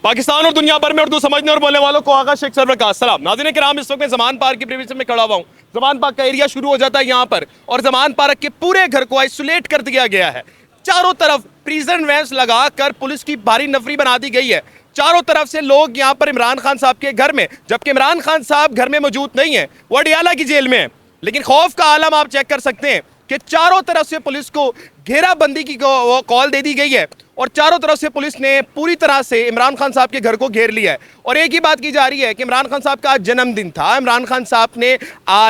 पाकिस्तान और दुनिया भर में उर्दू समझने और बोलने वालों को आगा शेख सरवर का सलाम। नाज़रीन किराम, इस वक्त मैं जमान पार्क की प्रीमिस में खड़ा हुआ हूँ। जमान पार्क का एरिया शुरू हो जाता है यहाँ पर, और जमान पार्क के पूरे घर को आइसोलेट कर दिया गया है। चारों तरफ प्रिजन वैन्स लगाकर पुलिस की भारी नफरी बना दी गई है। चारों तरफ से लोग यहाँ पर इमरान खान साहब के घर में, जबकि इमरान खान साहब घर में मौजूद नहीं है, वो अडियाला की जेल में है। लेकिन खौफ का आलम आप चेक कर सकते हैं कि चारों तरफ से पुलिस को घेराबंदी की कॉल दे दी गई है, और चारों तरफ से पुलिस ने पूरी तरह से इमरान खान साहब के घर को घेर लिया है। और एक ही बात की जा रही है कि इमरान खान साहब का आज जन्मदिन था। इमरान खान साहब ने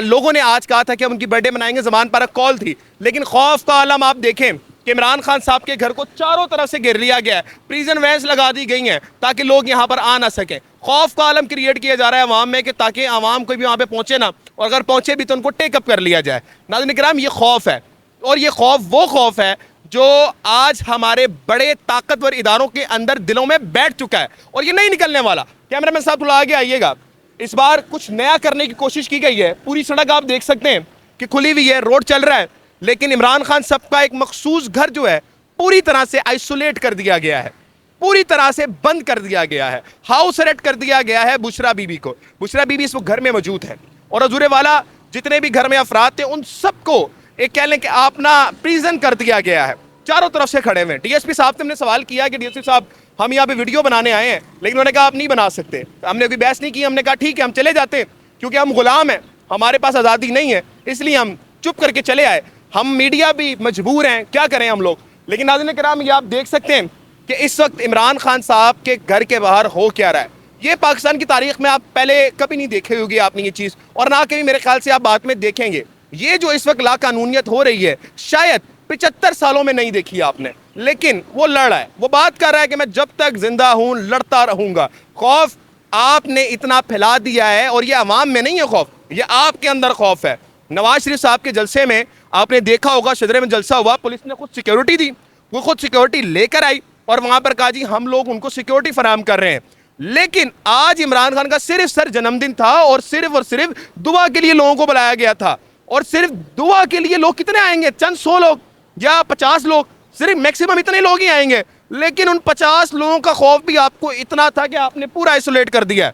लोगों ने आज कहा था कि हम उनकी बर्थडे मनाएंगे, जमान पार्क कॉल थी, लेकिन खौफ का आलम आप देखें कि इमरान खान साहब के घर को चारों तरफ से घेर लिया गया है। प्रिजन वैन्स लगा दी गई हैं ताकि लोग यहाँ पर आ ना सकें। खौफ का आलम क्रिएट किया जा रहा है अवाम में कि ताकि अवाम कोई भी वहाँ पे पहुँचे ना, और अगर पहुँचे भी तो उनको टेकअप कर लिया जाए। नाज़रीन किराम, ये खौफ है, और ये खौफ वो खौफ है जो आज हमारे बड़े ताकतवर इदारों के अंदर दिलों में बैठ चुका है, और ये नहीं निकलने वाला। कैमरामैन साहब थोड़ा आगे आइएगा। इस बार कुछ नया करने की कोशिश की गई है। पूरी सड़क आप देख सकते हैं कि खुली हुई है, रोड चल रहा है, लेकिन इमरान खान साहब का एक मखसूस घर जो है पूरी तरह से आइसोलेट कर दिया गया है, पूरी तरह से बंद कर दिया गया है, हाउस अरेस्ट कर दिया गया है बुशरा बीबी को। बुशरा बीबी इस वक्त घर में मौजूद है, और हजूरे वाला जितने भी घर में अफराद थे उन सबको एक कह लें कि अपना प्रिजन कर दिया गया है। चारों तरफ से खड़े हुए। डीएसपी साहब से हमने सवाल किया कि डीएसपी साहब, हम यहाँ पे वीडियो बनाने आए हैं, लेकिन उन्होंने कहा आप नहीं बना सकते। हमने कोई बहस नहीं की, हमने कहा ठीक है हम चले जाते हैं, क्योंकि हम गुलाम हैं, हमारे पास आज़ादी नहीं है, इसलिए हम चुप करके चले आए। हम मीडिया भी मजबूर हैं, क्या करें हम लोग। लेकिन नाज़रीन किराम, ये आप देख सकते हैं कि इस वक्त इमरान खान साहब के घर के बाहर हो क्या रहा है। ये पाकिस्तान की तारीख में आप पहले कभी नहीं देखे होगी आपने ये चीज़, और ना कभी मेरे ख्याल से आप बाद में देखेंगे। ये जो इस वक्त लाकानूनियत हो रही है, शायद 75 सालों में नहीं देखी आपने, लेकिन वो लड़ रहा है, वो बात कर रहा है कि मैं जब तक जिंदा हूं लड़ता रहूंगा। खौफ आपने इतना फैला दिया है, और ये अवाम में नहीं है खौफ, ये आपके अंदर खौफ है। नवाज शरीफ साहब के जलसे में आपने देखा होगा, शजरे में जलसा हुआ, पुलिस ने खुद सिक्योरिटी दी, वो खुद सिक्योरिटी लेकर आई, और वहां पर कहा जी हम लोग उनको सिक्योरिटी फराहम कर रहे हैं। लेकिन आज इमरान खान का सिर्फ सर जन्मदिन था, और सिर्फ दुआ के लिए लोगों को बुलाया गया था, और सिर्फ दुआ के लिए लोग कितने आएंगे, चंद 100 लोग या 50 लोग, सिर्फ मैक्सिमम इतने लोग ही आएंगे। लेकिन उन 50 लोगों का खौफ भी आपको इतना था कि आपने पूरा आइसोलेट कर दिया।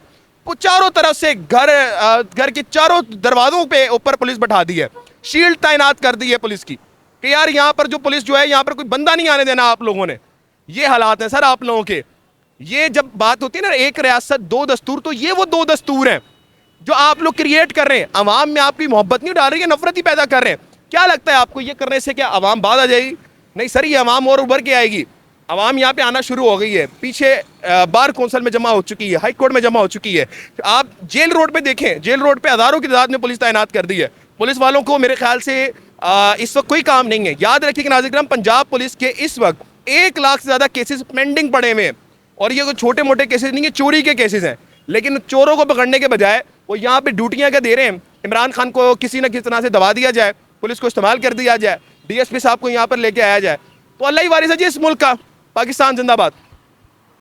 वो चारों तरफ से घर के चारों दरवाजों पे ऊपर पुलिस बैठा दी है, शील्ड तैनात कर दी है पुलिस की कि यार यहाँ पर जो पुलिस जो है, यहाँ पर कोई बंदा नहीं आने देना आप लोगों ने। ये हालात हैं सर आप लोगों के। ये जब बात होती है ना एक रियासत दो दस्तूर, तो ये वो 2 दस्तूर हैं जो आप लोग क्रिएट कर रहे हैं। अवाम में आपकी मोहब्बत नहीं डाल रही है, नफरत ही पैदा कर रहे हैं। क्या लगता है आपको ये करने से क्या अवाम बाद आ जाएगी? नहीं सर, ये अवाम और उभर के आएगी। अवाम यहाँ पे आना शुरू हो गई है, पीछे बार कौंसल में जमा हो चुकी है, हाई कोर्ट में जमा हो चुकी है। आप जेल रोड पे देखें, जेल रोड पे हज़ारों की तादाद में पुलिस तैनात कर दी है। पुलिस वालों को मेरे ख्याल से इस वक्त कोई काम नहीं है। याद रखिए कि नाज़रीन, पंजाब पुलिस के इस वक्त 1 लाख से ज़्यादा केसेस पेंडिंग पड़े हुए हैं, और ये कोई छोटे मोटे केसेस नहीं है, चोरी के केसेस हैं। लेकिन चोरों को पकड़ने के बजाय वो यहाँ पे ड्यूटियाँ क्या दे रहे हैं, इमरान खान को किसी न किसी तरह से दबा दिया जाए, पुलिस को इस्तेमाल कर दिया जाए, डीएसपी साहब को यहाँ पर लेके आया जाए। तो अल्लाह ही वारिस है जी इस मुल्क का। पाकिस्तान जिंदाबाद।